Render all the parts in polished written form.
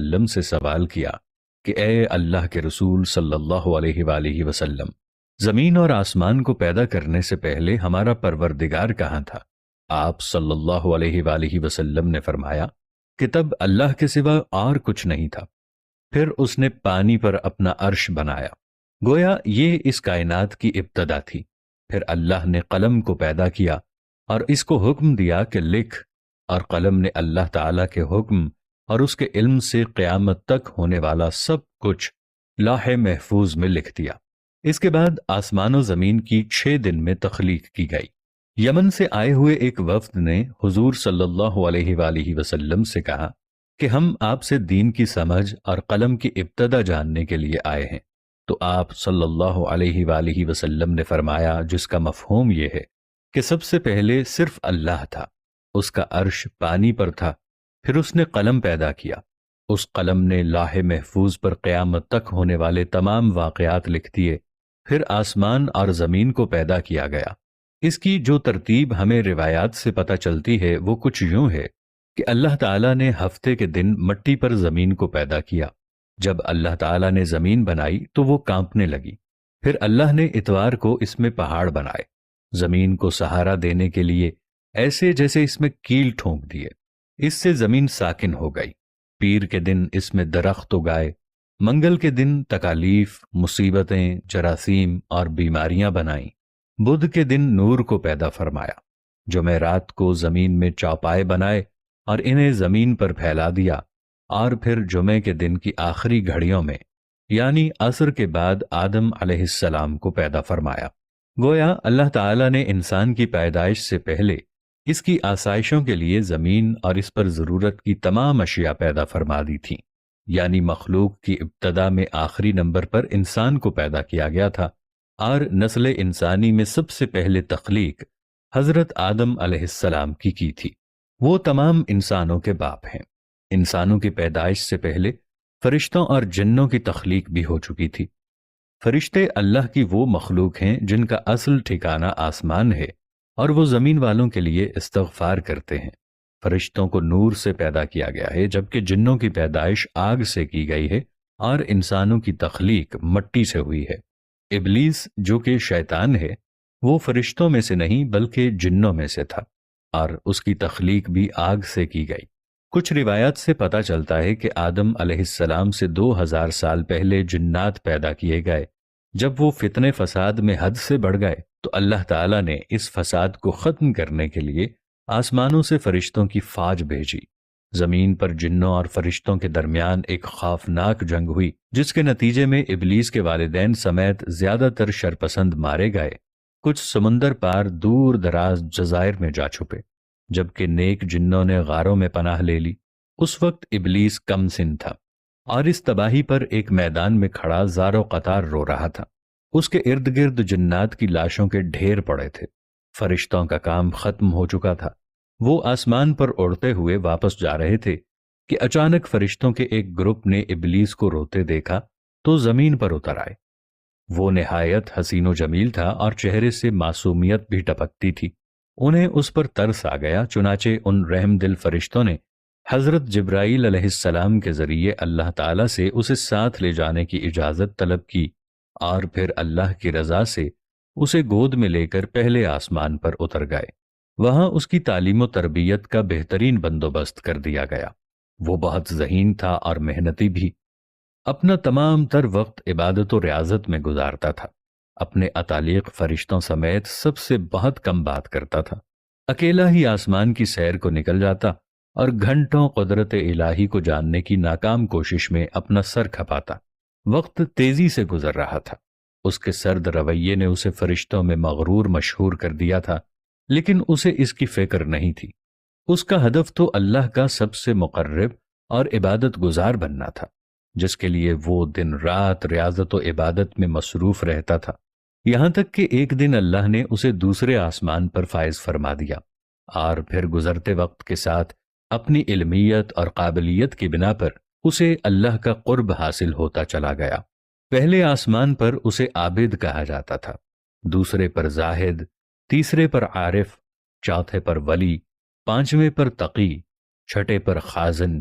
وسلم سے سوال کیا کہ اے اللہ کے رسول صلی اللہ علیہ وآلہ وسلم، زمین اور آسمان کو پیدا کرنے سے پہلے ہمارا پروردگار کہاں تھا؟ آپ صلی اللہ علیہ وآلہ وسلم نے فرمایا کہ تب اللہ کے سوا اور کچھ نہیں تھا، پھر اس نے پانی پر اپنا عرش بنایا، گویا یہ اس کائنات کی ابتدا تھی۔ پھر اللہ نے قلم کو پیدا کیا اور اس کو حکم دیا کہ لکھ، اور قلم نے اللہ تعالیٰ کے حکم اور اس کے علم سے قیامت تک ہونے والا سب کچھ لوح محفوظ میں لکھ دیا۔ اس کے بعد آسمان و زمین کی 6 دن میں تخلیق کی گئی۔ یمن سے آئے ہوئے ایک وفد نے حضور صلی اللہ علیہ وآلہ وسلم سے کہا کہ ہم آپ سے دین کی سمجھ اور قلم کی ابتدا جاننے کے لیے آئے ہیں، تو آپ صلی اللہ علیہ وآلہ وسلم نے فرمایا، جس کا مفہوم یہ ہے کہ سب سے پہلے صرف اللہ تھا، اس کا عرش پانی پر تھا، پھر اس نے قلم پیدا کیا، اس قلم نے لوح محفوظ پر قیامت تک ہونے والے تمام واقعات لکھ دیے، پھر آسمان اور زمین کو پیدا کیا گیا۔ اس کی جو ترتیب ہمیں روایات سے پتہ چلتی ہے وہ کچھ یوں ہے کہ اللہ تعالیٰ نے ہفتے کے دن مٹی پر زمین کو پیدا کیا، جب اللہ تعالیٰ نے زمین بنائی تو وہ کانپنے لگی، پھر اللہ نے اتوار کو اس میں پہاڑ بنائے، زمین کو سہارا دینے کے لیے ایسے جیسے اس میں کیل ٹھونک دیے، اس سے زمین ساکن ہو گئی۔ پیر کے دن اس میں درخت اگائے، منگل کے دن تکالیف، مصیبتیں، جراثیم اور بیماریاں بنائیں، بدھ کے دن نور کو پیدا فرمایا، جمعرات کو زمین میں چوپائے بنائے اور انہیں زمین پر پھیلا دیا، اور پھر جمعے کے دن کی آخری گھڑیوں میں یعنی عصر کے بعد آدم علیہ السلام کو پیدا فرمایا۔ گویا اللہ تعالیٰ نے انسان کی پیدائش سے پہلے اس کی آسائشوں کے لیے زمین اور اس پر ضرورت کی تمام اشیاء پیدا فرما دی تھیں، یعنی مخلوق کی ابتدا میں آخری نمبر پر انسان کو پیدا کیا گیا تھا، اور نسل انسانی میں سب سے پہلے تخلیق حضرت آدم علیہ السلام کی تھی۔ وہ تمام انسانوں کے باپ ہیں۔ انسانوں کی پیدائش سے پہلے فرشتوں اور جنوں کی تخلیق بھی ہو چکی تھی۔ فرشتے اللہ کی وہ مخلوق ہیں جن کا اصل ٹھکانہ آسمان ہے، اور وہ زمین والوں کے لیے استغفار کرتے ہیں۔ فرشتوں کو نور سے پیدا کیا گیا ہے، جبکہ جنوں کی پیدائش آگ سے کی گئی ہے، اور انسانوں کی تخلیق مٹی سے ہوئی ہے۔ ابلیس جو کہ شیطان ہے، وہ فرشتوں میں سے نہیں بلکہ جنوں میں سے تھا، اور اس کی تخلیق بھی آگ سے کی گئی۔ کچھ روایات سے پتہ چلتا ہے کہ آدم علیہ السلام سے 2000 سال پہلے جنات پیدا کیے گئے۔ جب وہ فتنے فساد میں حد سے بڑھ گئے تو اللہ تعالیٰ نے اس فساد کو ختم کرنے کے لیے آسمانوں سے فرشتوں کی فوج بھیجی۔ زمین پر جنوں اور فرشتوں کے درمیان ایک خوفناک جنگ ہوئی، جس کے نتیجے میں ابلیس کے والدین سمیت زیادہ تر شرپسند مارے گئے۔ کچھ سمندر پار دور دراز جزائر میں جا چھپے، جبکہ نیک جنوں نے غاروں میں پناہ لے لی۔ اس وقت ابلیس کم سن تھا، اور اس تباہی پر ایک میدان میں کھڑا زار و قطار رو رہا تھا۔ اس کے ارد گرد جنات کی لاشوں کے ڈھیر پڑے تھے۔ فرشتوں کا کام ختم ہو چکا تھا، وہ آسمان پر اڑتے ہوئے واپس جا رہے تھے کہ اچانک فرشتوں کے ایک گروپ نے ابلیس کو روتے دیکھا تو زمین پر اتر آئے۔ وہ نہایت حسین و جمیل تھا اور چہرے سے معصومیت بھی ٹپکتی تھی۔ انہیں اس پر ترس آ گیا، چنانچہ ان رحم دل فرشتوں نے حضرت جبرائیل علیہ السلام کے ذریعے اللہ تعالیٰ سے اسے ساتھ لے جانے کی اجازت طلب کی، اور پھر اللہ کی رضا سے اسے گود میں لے کر پہلے آسمان پر اتر گئے۔ وہاں اس کی تعلیم و تربیت کا بہترین بندوبست کر دیا گیا۔ وہ بہت ذہین تھا اور محنتی بھی، اپنا تمام تر وقت عبادت و ریاضت میں گزارتا تھا، اپنے اتالیق فرشتوں سمیت سب سے بہت کم بات کرتا تھا، اکیلا ہی آسمان کی سیر کو نکل جاتا اور گھنٹوں قدرت الہی کو جاننے کی ناکام کوشش میں اپنا سر کھپاتا۔ وقت تیزی سے گزر رہا تھا، اس کے سرد رویے نے اسے فرشتوں میں مغرور مشہور کر دیا تھا، لیکن اسے اس کی فکر نہیں تھی۔ اس کا ہدف تو اللہ کا سب سے مقرب اور عبادت گزار بننا تھا، جس کے لیے وہ دن رات ریاضت و عبادت میں مصروف رہتا تھا، یہاں تک کہ ایک دن اللہ نے اسے دوسرے آسمان پر فائز فرما دیا، اور پھر گزرتے وقت کے ساتھ اپنی علمیت اور قابلیت کی بنا پر اسے اللہ کا قرب حاصل ہوتا چلا گیا۔ پہلے آسمان پر اسے عابد کہا جاتا تھا، دوسرے پر زاہد، تیسرے پر عارف، چوتھے پر ولی، پانچویں پر تقی، چھٹے پر خازن،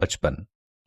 55।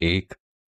1,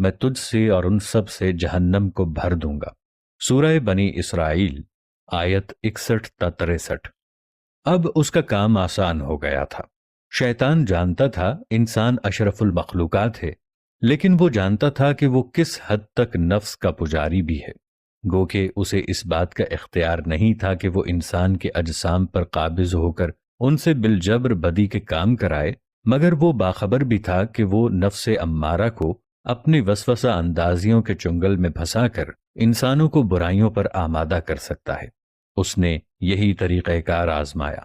میں تجھ سے اور ان سب سے جہنم کو بھر دوں گا۔ سورہ بنی اسرائیل آیت 61 تا 63۔ اب اس کا کام آسان ہو گیا تھا۔ شیطان جانتا تھا انسان اشرف المخلوقات ہے، لیکن وہ جانتا تھا کہ وہ کس حد تک نفس کا پجاری بھی ہے۔ گو کہ اسے اس بات کا اختیار نہیں تھا کہ وہ انسان کے اجسام پر قابض ہو کر ان سے بالجبر بدی کے کام کرائے، مگر وہ باخبر بھی تھا کہ وہ نفس امارہ کو اپنی وسوسہ اندازیوں کے چنگل میں پھنسا کر انسانوں کو برائیوں پر آمادہ کر سکتا ہے۔ اس نے یہی طریقہ کار آزمایا۔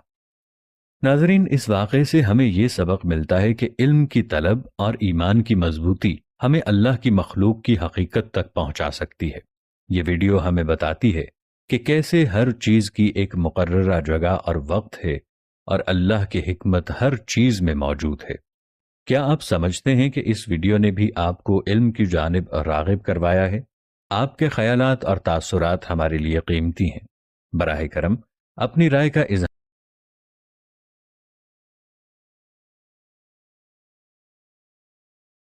ناظرین، اس واقعے سے ہمیں یہ سبق ملتا ہے کہ علم کی طلب اور ایمان کی مضبوطی ہمیں اللہ کی مخلوق کی حقیقت تک پہنچا سکتی ہے۔ یہ ویڈیو ہمیں بتاتی ہے کہ کیسے ہر چیز کی ایک مقررہ جگہ اور وقت ہے، اور اللہ کی حکمت ہر چیز میں موجود ہے۔ کیا آپ سمجھتے ہیں کہ اس ویڈیو نے بھی آپ کو علم کی جانب راغب کروایا ہے؟ آپ کے خیالات اور تاثرات ہمارے لیے قیمتی ہیں۔ براہ کرم اپنی رائے کا اظہار